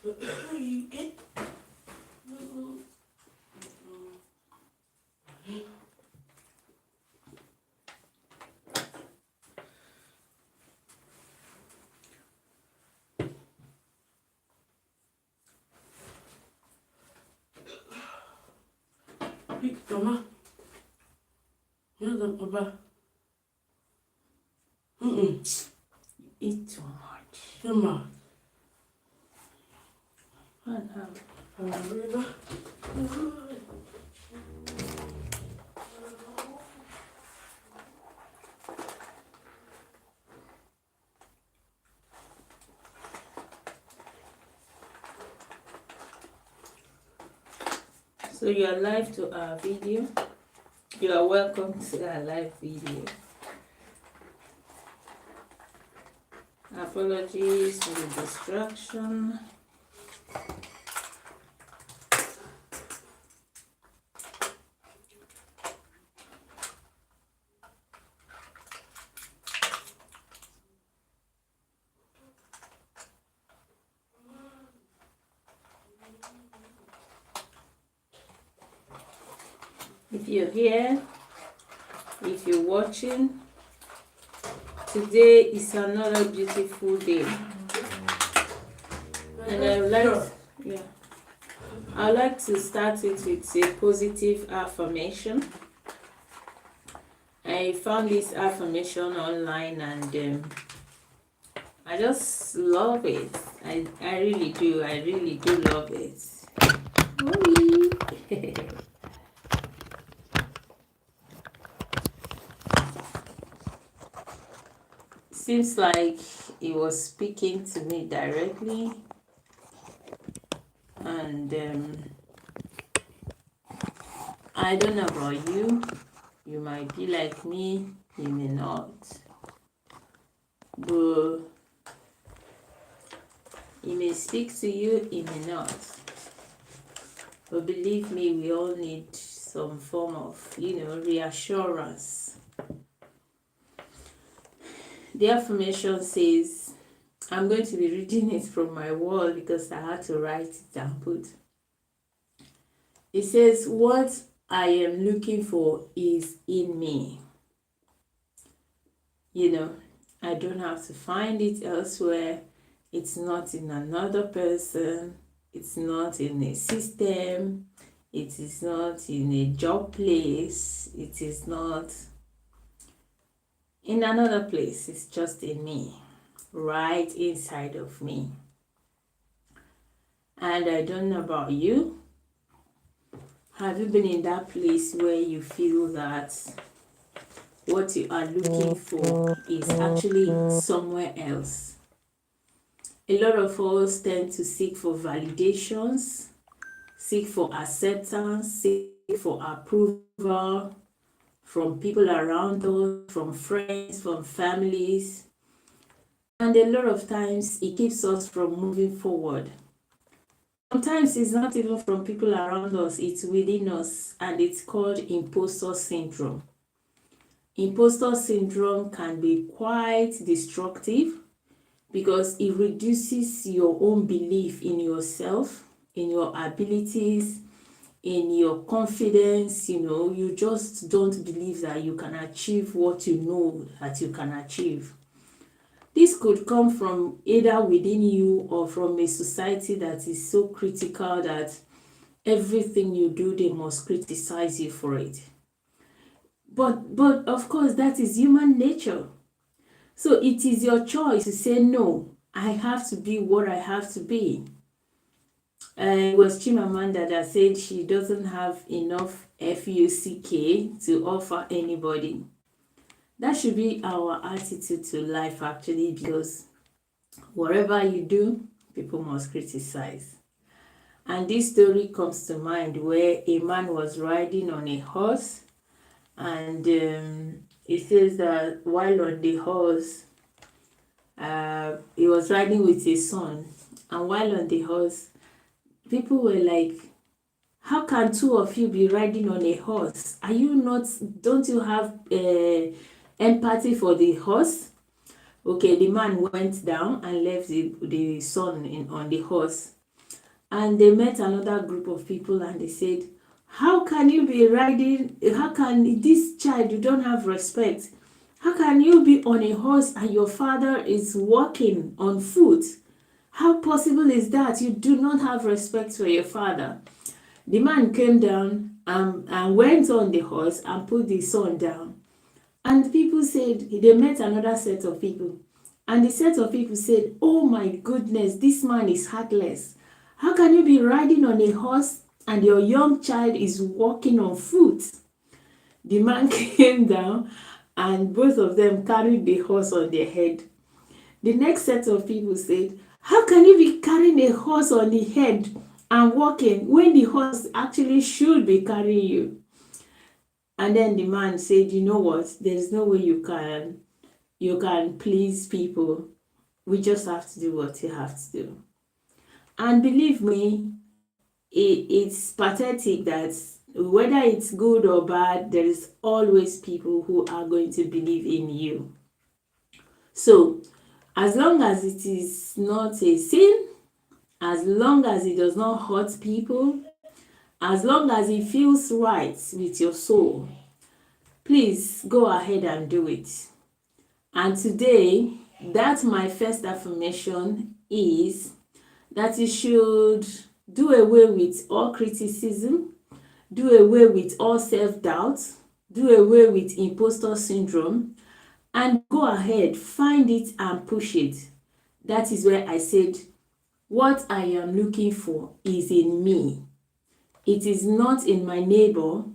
You get pick Toma. You're the Papa. Eat too much. Toma. What happened? River. So you are live to our video. You are welcome to our live video. Apologies for the distraction. If you're here, if you're watching, today is another beautiful day. And I'd like to start it with a positive affirmation. I found this affirmation online and I just love it. I really do. I really do love it. Seems like he was speaking to me directly, and I don't know about you. You might be like me, you may not, but he may speak to you, he may not. But believe me, we all need some form of, reassurance. The affirmation says, I'm going to be reading it from my wall because I had to write it down. It says, what I am looking for is in me. I don't have to find it elsewhere. It's not in another person. It's not in a system. It is not in a job place. It is not in another place. It's just in me, right inside of me. And I don't know about you. Have you been in that place where you feel that what you are looking for is actually somewhere else? A lot of us tend to seek for validations, seek for acceptance, seek for approval from people around us, from friends, from families. And a lot of times it keeps us from moving forward. Sometimes it's not even from people around us, it's within us, and it's called imposter syndrome. Imposter syndrome can be quite destructive because it reduces your own belief in yourself, in your abilities, in your confidence. You just don't believe that you can achieve what you know that you can achieve. This could come from either within you or from a society that is so critical that everything you do, they must criticize you for it. But of course, that is human nature. So it is your choice to say, no, I have to be what I have to be. It was Chimamanda that said she doesn't have enough FUCK to offer anybody. That should be our attitude to life, actually, because whatever you do, people must criticize. And this story comes to mind where a man was riding on a horse, and it says that while on the horse, he was riding with his son, and while on the horse, people were like, how can two of you be riding on a horse? Don't you have empathy for the horse? Okay, the man went down and left the son on the horse. and they met another group of people and they said, how can you be riding, how can this child, you don't have respect, how can you be on a horse and your father is walking on foot? How possible is that? You do not have respect for your father. The man came down and went on the horse and put the son down. And people said, they met another set of people. And the set of people said, oh my goodness, this man is heartless. How can you be riding on a horse and your young child is walking on foot? The man came down and both of them carried the horse on their head. The next set of people said, how can you be carrying a horse on the head and walking when the horse actually should be carrying you? And then the man said, you know what, there is no way you can please people. We just have to do what you have to do. And believe me, it's pathetic that whether it's good or bad, there is always people who are going to believe in you. So as long as it is not a sin, as long as it does not hurt people, as long as it feels right with your soul, please go ahead and do it. And today, that's my first affirmation is that you should do away with all criticism, do away with all self-doubt, do away with imposter syndrome, and go ahead, find it and push it. That is where I said, what I am looking for is in me. It is not in my neighbor.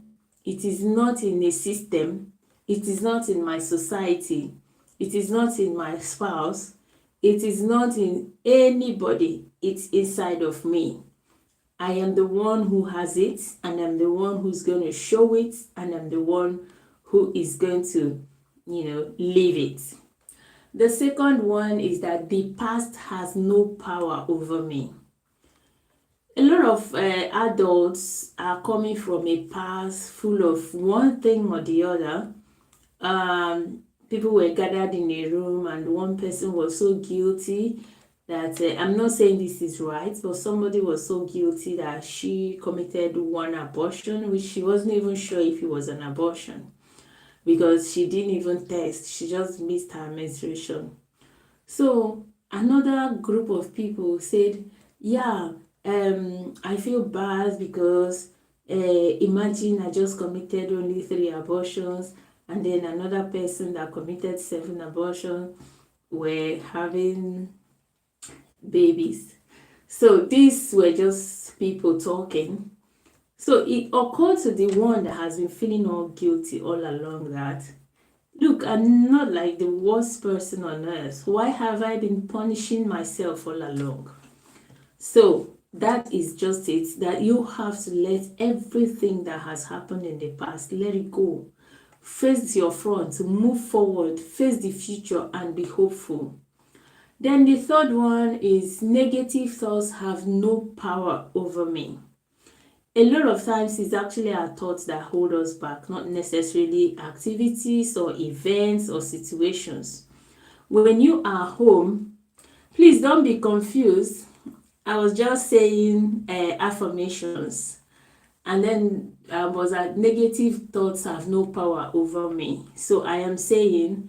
It is not in a system. It is not in my society. It is not in my spouse. It is not in anybody. It's inside of me. I am the one who has it, and I'm the one who's going to show it, and I'm the one who is going to, live it. The second one is that the past has no power over me. A lot of adults are coming from a past full of one thing or the other. People were gathered in a room and one person was so guilty that, I'm not saying this is right, but somebody was so guilty that she committed one abortion, which she wasn't even sure if it was an abortion because she didn't even test. She just missed her menstruation. So another group of people said, yeah, I feel bad because imagine I just committed only 3 abortions, and then another person that committed 7 abortions were having babies. So these were just people talking. So it occurred to the one that has been feeling all guilty all along that, look, I'm not like the worst person on earth. Why have I been punishing myself all along? So that is just it, that you have to let everything that has happened in the past, let it go. Face your front, move forward, face the future, and be hopeful. Then the third one is negative thoughts have no power over me. A lot of times it's actually our thoughts that hold us back, not necessarily activities or events or situations. When you are home, please don't be confused. I was just saying affirmations, and then was that negative thoughts have no power over me. So I am saying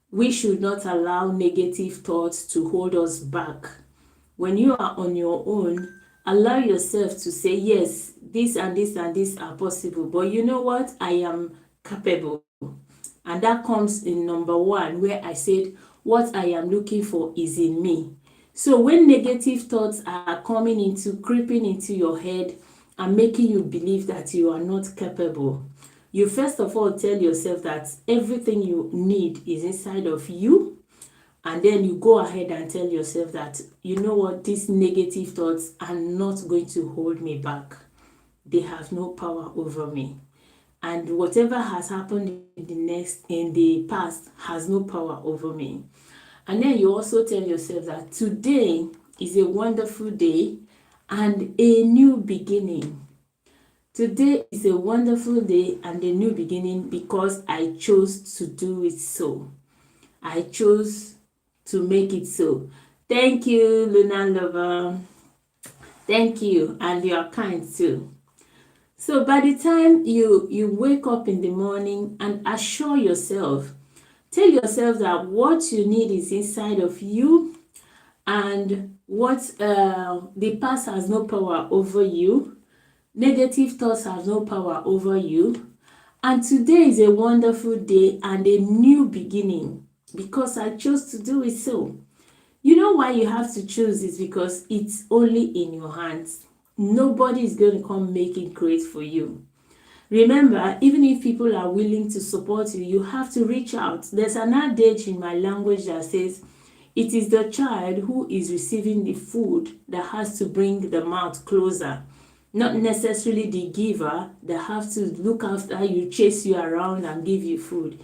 we should not allow negative thoughts to hold us back. When you are on your own, allow yourself to say, yes, this and this and this are possible, but you know what? I am capable. And that comes in number 1, where I said, what I am looking for is in me. So when negative thoughts are creeping into your head and making you believe that you are not capable, you first of all tell yourself that everything you need is inside of you. And then you go ahead and tell yourself that, you know what, these negative thoughts are not going to hold me back. They have no power over me. And whatever has happened in the past has no power over me. And then you also tell yourself that today is a wonderful day and a new beginning. Today is a wonderful day and a new beginning because I chose to do it so. I chose to make it so. Thank you, Luna Lover. Thank you, and you are kind too. So by the time you wake up in the morning and assure yourself, tell yourself that what you need is inside of you, and what the past has no power over you, negative thoughts have no power over you, and today is a wonderful day and a new beginning because I chose to do it. So you know why you have to choose is because it's only in your hands. Nobody is going to come make it great for you. Remember, even if people are willing to support you, you have to reach out. There's an adage in my language that says, it is the child who is receiving the food that has to bring the mouth closer, not necessarily the giver that have to look after you, chase you around and give you food.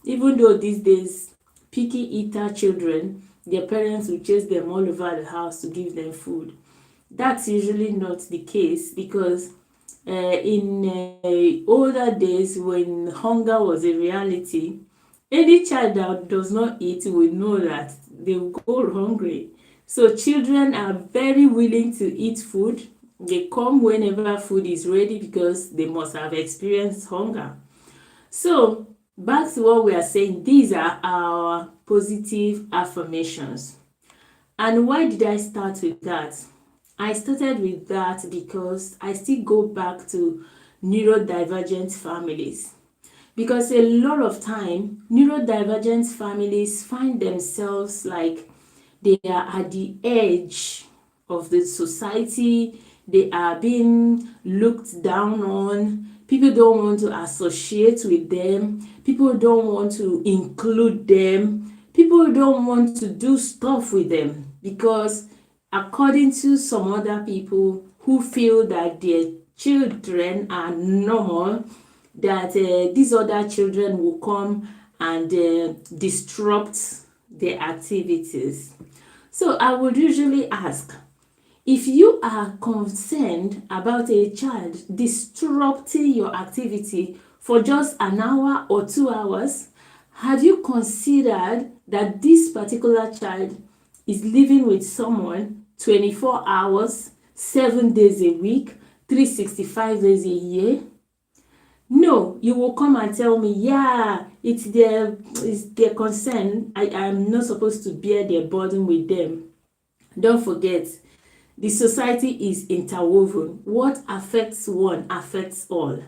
Even though these days, picky eater children, their parents will chase them all over the house to give them food. That's usually not the case because in older days when hunger was a reality, any child that does not eat will know that they will go hungry. So children are very willing to eat food. They come whenever food is ready because they must have experienced hunger. So back to what we are saying, these are our positive affirmations. And why did I start with that? I started with that because I still go back to neurodivergent families. Because a lot of time, neurodivergent families find themselves like they are at the edge of the society. They are being looked down on. People don't want to associate with them. People don't want to include them. People don't want to do stuff with them because according to some other people who feel that their children are normal, that these other children will come and disrupt their activities. So I would usually ask, if you are concerned about a child disrupting your activity for just an hour or 2 hours, have you considered that this particular child is living with someone 24 hours, 7 days a week, 365 days a year? No, you will come and tell me, yeah, it's their concern. I am not supposed to bear their burden with them. Don't forget, the society is interwoven. What affects one affects all.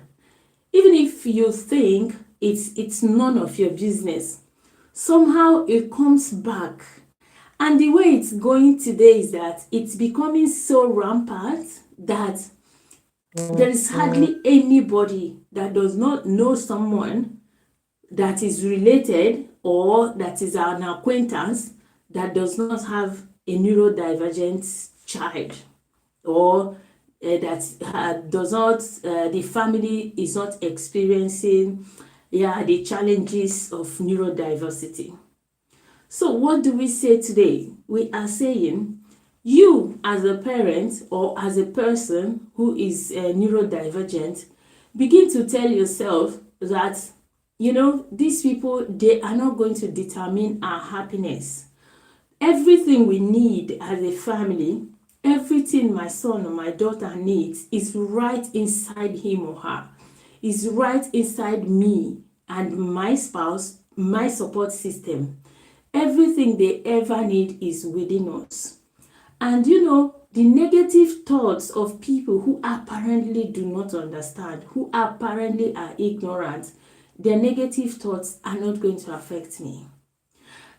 Even if you think it's none of your business, somehow it comes back. And the way it's going today is that it's becoming so rampant that there is hardly anybody that does not know someone that is related or that is an acquaintance that does not have a neurodivergent child, or that does not, the family is not experiencing the challenges of neurodiversity. So what do we say today? We are saying, you as a parent or as a person who is neurodivergent, begin to tell yourself that, these people, they are not going to determine our happiness. Everything we need as a family, everything my son or my daughter needs is right inside him or her, is right inside me and my spouse, my support system. Everything they ever need is within us. And the negative thoughts of people who apparently do not understand, who apparently are ignorant, their negative thoughts are not going to affect me.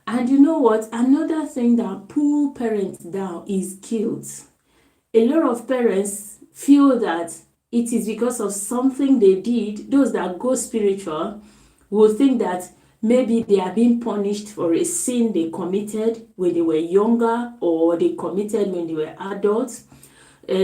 And you know what? Another thing that pulls parents down is guilt. A lot of parents feel that it is because of something they did. Those that go spiritual will think that maybe they are being punished for a sin they committed when they were younger or they committed when they were adults.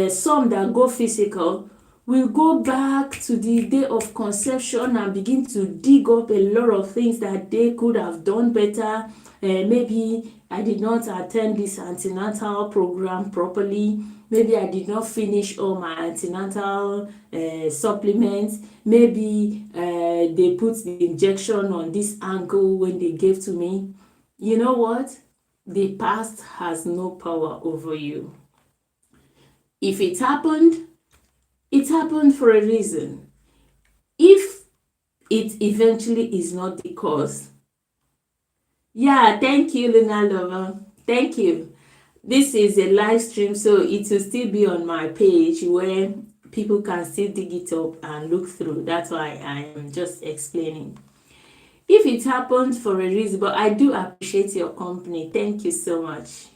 Some that go physical will go back to the day of conception and begin to dig up a lot of things that they could have done better. Maybe I did not attend this antenatal program properly. Maybe I did not finish all my antenatal supplements. Maybe they put the injection on this ankle when they gave to me. You know what? The past has no power over you. If it happened for a reason. If it eventually is not the cause, yeah, thank you, Luna Lover. Thank you. This is a live stream, so it will still be on my page where people can still dig it up and look through. That's why I am just explaining. If it happened for a reason, but I do appreciate your company. Thank you so much.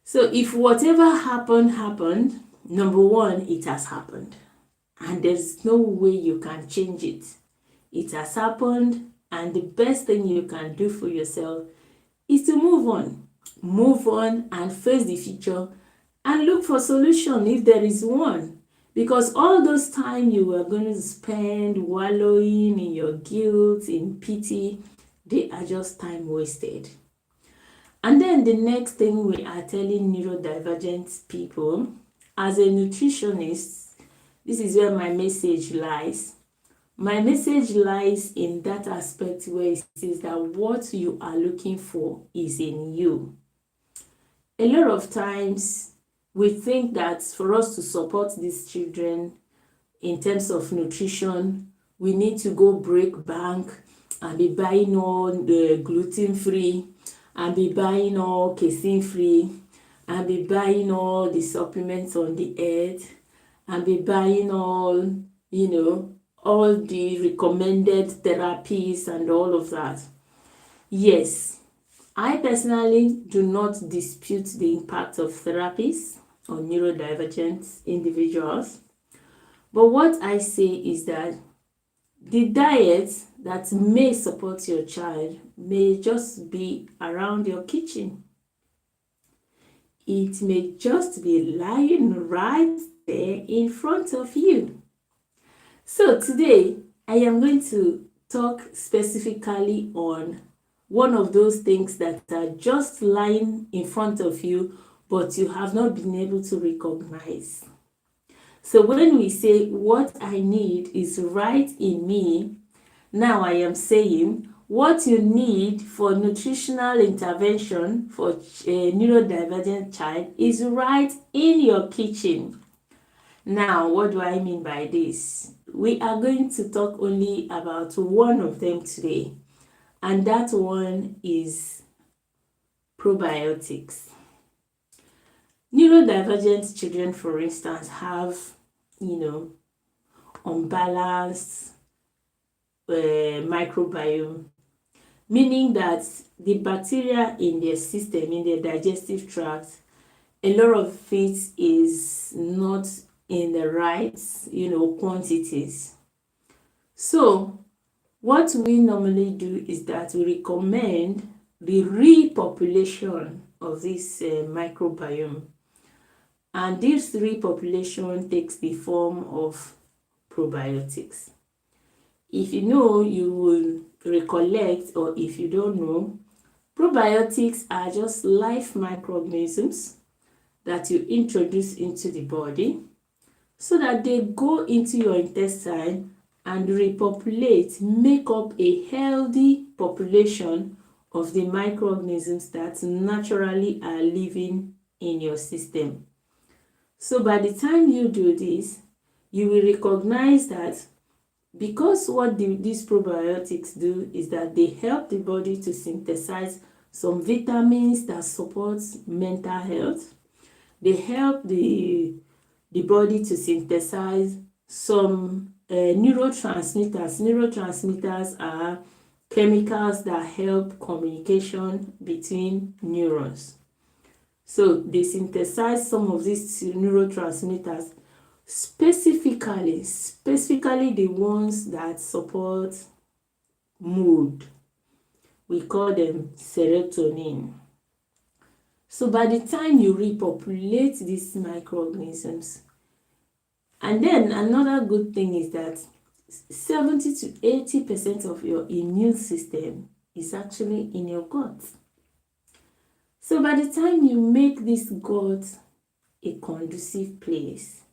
So if whatever happened, number one, it has happened. And there's no way you can change it. It has happened, and the best thing you can do for yourself is to move on. Move on and face the future and look for solution if there is one. Because all those time you were going to spend wallowing in your guilt, in pity, they are just time wasted. And then the next thing we are telling neurodivergent people, as a nutritionist, this is where my message lies. My message lies in that aspect where it says that what you are looking for is in you. A lot of times we think that for us to support these children in terms of nutrition, we need to go break bank and be buying all the gluten-free and be buying all casein-free and be buying all the supplements on the earth and be buying all, all the recommended therapies and all of that. Yes, I personally do not dispute the impact of therapies on neurodivergent individuals. But what I say is that the diet that may support your child may just be around your kitchen. It may just be lying right there in front of you. So today, I am going to talk specifically on one of those things that are just lying in front of you, but you have not been able to recognize. So when we say what I need is right in me, now I am saying what you need for nutritional intervention for a neurodivergent child is right in your kitchen. Now, what do I mean by this? We are going to talk only about one of them today, and that one is probiotics. Neurodivergent children, for instance, have, unbalanced microbiome, meaning that the bacteria in their system, in their digestive tract, a lot of it is not in the right, quantities. So what we normally do is that we recommend the repopulation of this microbiome. And this repopulation takes the form of probiotics. If you know, you will recollect, or if you don't know, probiotics are just live microorganisms that you introduce into the body so that they go into your intestine and repopulate, make up a healthy population of the microorganisms that naturally are living in your system. So by the time you do this, you will recognize that because what these probiotics do is that they help the body to synthesize some vitamins that support mental health. They help the body to synthesize some neurotransmitters. Neurotransmitters are chemicals that help communication between neurons. So they synthesize some of these neurotransmitters, specifically the ones that support mood. We call them serotonin. So by the time you repopulate these microorganisms, and then another good thing is that 70 to 80% of your immune system is actually in your gut. So by the time you make this gut a conducive place,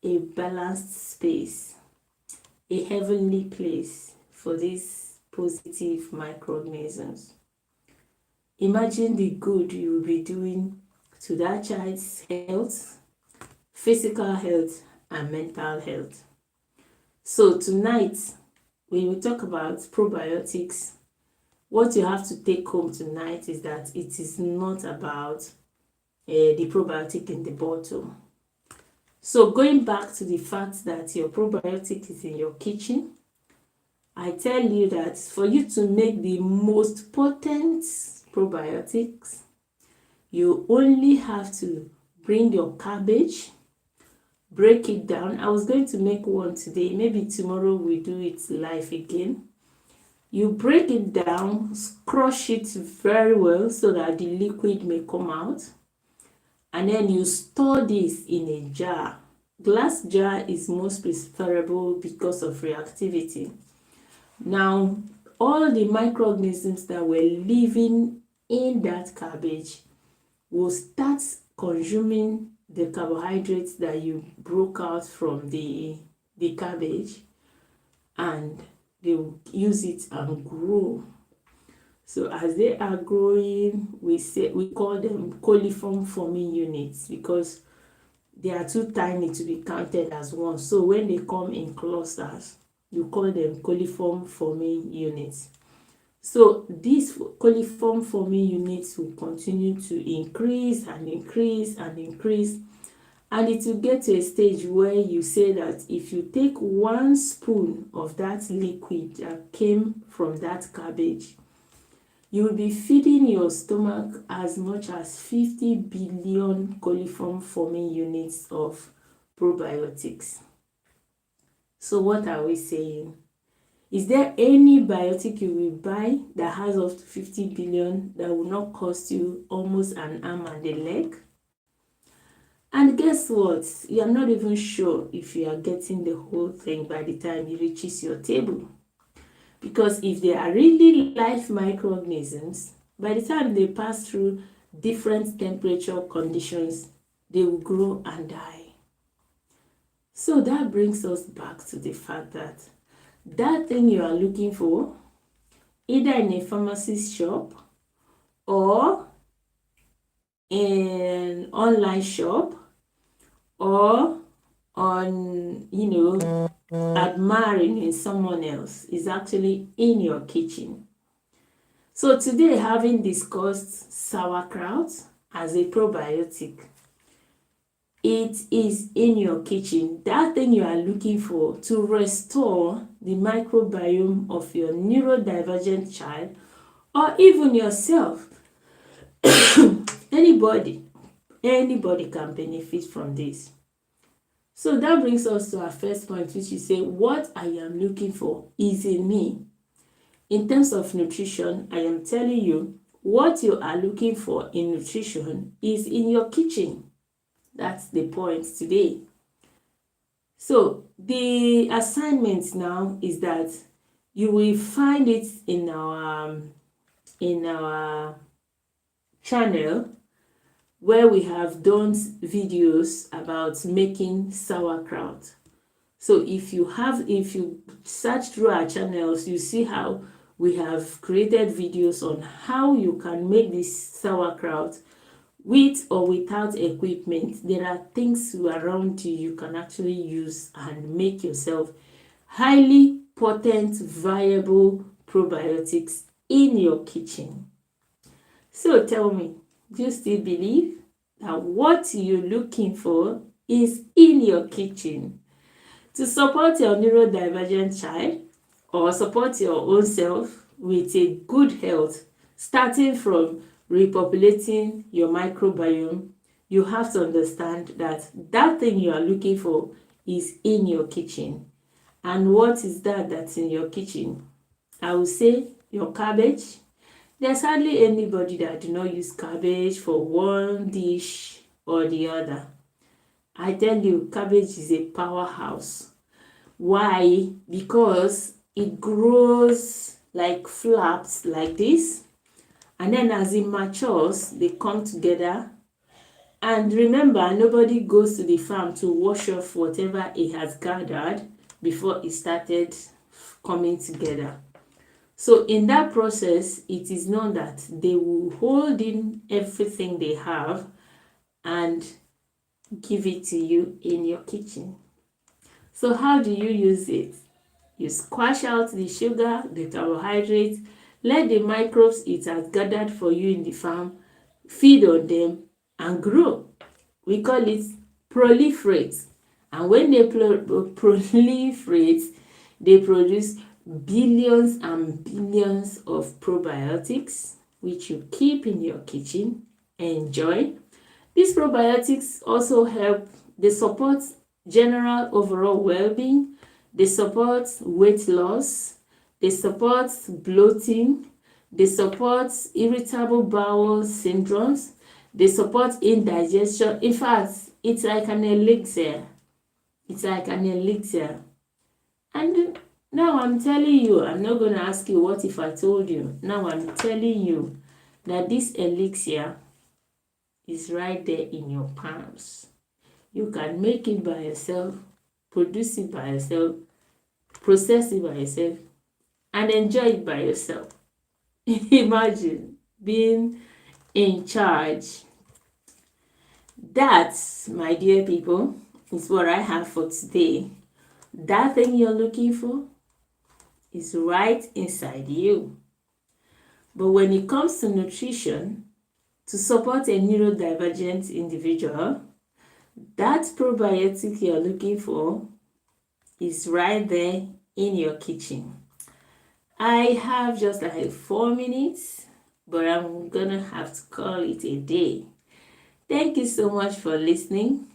a balanced space, a heavenly place for these positive microorganisms, imagine the good you will be doing to that child's health, physical health, and mental health. So tonight, when we talk about probiotics, what you have to take home tonight is that it is not about the probiotic in the bottle. So going back to the fact that your probiotic is in your kitchen, I tell you that for you to make the most potent probiotics, you only have to bring your cabbage, break it down. I was going to make one today. Maybe tomorrow we do it live again. You break it down, crush it very well so that the liquid may come out. And then you store this in a jar. Glass jar is most preferable because of reactivity. Now, all the microorganisms that were living in that cabbage will start consuming the carbohydrates that you broke out from the cabbage, and they will use it and grow. So as they are growing, we call them coliform forming units because they are too tiny to be counted as one. So when they come in clusters, you call them coliform forming units. So these coliform forming units will continue to increase and increase and increase, and it will get to a stage where you say that if you take 1 spoon of that liquid that came from that cabbage, you will be feeding your stomach as much as 50 billion coliform forming units of probiotics. So what are we saying? Is there any biotic you will buy that has up to 50 billion that will not cost you almost an arm and a leg? And guess what? You are not even sure if you are getting the whole thing by the time it reaches your table. Because if they are really live microorganisms, by the time they pass through different temperature conditions, they will grow and die. So that brings us back to the fact that that thing you are looking for, either in a pharmacy shop or in an online shop or on, admiring in someone else, is actually in your kitchen. So today, having discussed sauerkraut as a probiotic, it is in your kitchen. That thing you are looking for to restore the microbiome of your neurodivergent child or even yourself. Anybody can benefit from this. So that brings us to our first point, which is say what I am looking for is in me. In terms of nutrition, I am telling you what you are looking for in nutrition is in your kitchen. That's the point today. So the assignment now is that you will find it in our channel where we have done videos about making sauerkraut. So if you search through our channels, you see how we have created videos on how you can make this sauerkraut with or without equipment. There are things around you can actually use and make yourself highly potent, viable probiotics in your kitchen. So tell me, do you still believe that what you're looking for is in your kitchen? To support your neurodivergent child or support your own self with a good health, starting from repopulating your microbiome, you have to understand that that thing you are looking for is in your kitchen. And what is that that's in your kitchen? I will say your cabbage. There's hardly anybody that do not use cabbage for one dish or the other. I tell you, cabbage is a powerhouse. Why? Because it grows like flaps like this, and then as it matures, they come together. And remember, nobody goes to the farm to wash off whatever it has gathered before it started coming together. So in that process, it is known that they will hold in everything they have and give it to you in your kitchen. So how do you use it? You squash out the sugar, the carbohydrates, let the microbes it has gathered for you in the farm feed on them and grow. We call it proliferate. And when they proliferate, they produce billions and billions of probiotics, which you keep in your kitchen, enjoy. These probiotics also help, they support general overall well-being, they support weight loss, they support bloating, they support irritable bowel syndromes, they support indigestion. In fact, it's like an elixir. It's like an elixir. And now I'm telling you, I'm not going to ask you what if I told you. Now I'm telling you that this elixir is right there in your palms. You can make it by yourself, produce it by yourself, process it by yourself, and enjoy it by yourself. Imagine being in charge. That, my dear people, is what I have for today. That thing you're looking for is right inside you. But when it comes to nutrition, to support a neurodivergent individual, that probiotic you're looking for is right there in your kitchen. I have just like 4 minutes, but I'm gonna have to call it a day. Thank you so much for listening.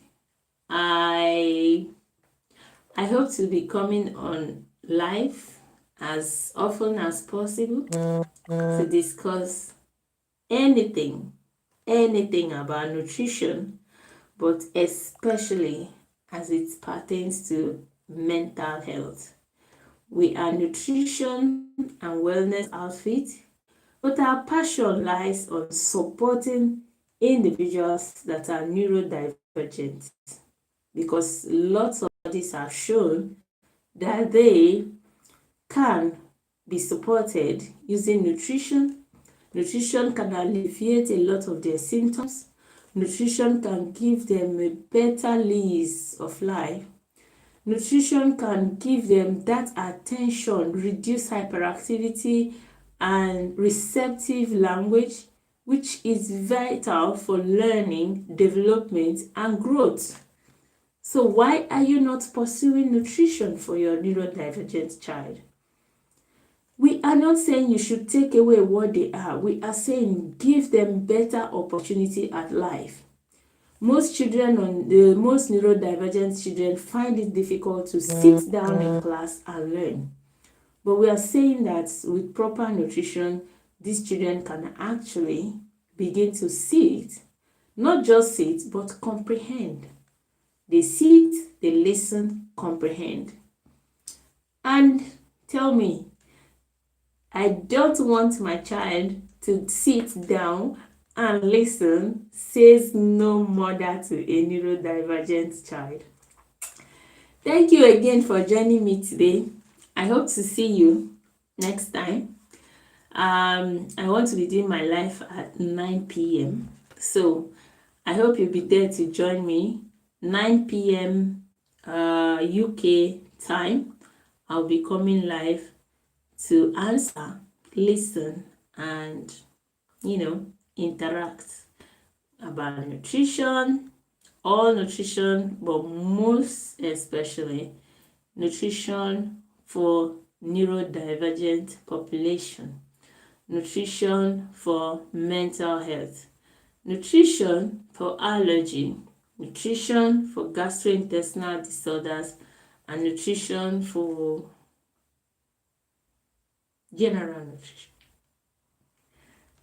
I hope to be coming on live as often as possible to discuss anything about nutrition, but especially as it pertains to mental health. We are nutrition and wellness outfit, but our passion lies on supporting individuals that are neurodivergent, because lots of studies have shown that they can be supported using nutrition. Nutrition can alleviate a lot of their symptoms. Nutrition can give them a better lease of life. Nutrition can give them that attention, reduce hyperactivity, and receptive language, which is vital for learning, development, and growth. So why are you not pursuing nutrition for your neurodivergent child? We are not saying you should take away what they are. We are saying give them better opportunity at life. Most neurodivergent children find it difficult to sit down in class and learn. But we are saying that with proper nutrition, these children can actually begin to sit, not just sit, but comprehend. They sit, they listen, comprehend. And tell me, I don't want my child to sit down and listen, says no mother to a neurodivergent child. Thank you again for joining me today. I hope to see you next time. I want to be doing my live at 9 p.m. So I hope you'll be there to join me. 9 p.m. UK time. I'll be coming live to answer, listen, and interact about nutrition, all nutrition, but most especially nutrition for neurodivergent population, nutrition for mental health, nutrition for allergy, nutrition for gastrointestinal disorders, and nutrition for general nutrition.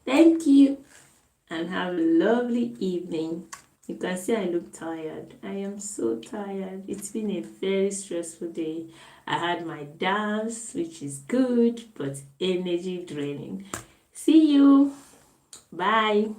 Thank you and have a lovely evening. You can see I look tired. I am so tired. It's been a very stressful day. I had my dance, which is good, but energy draining. See you. Bye.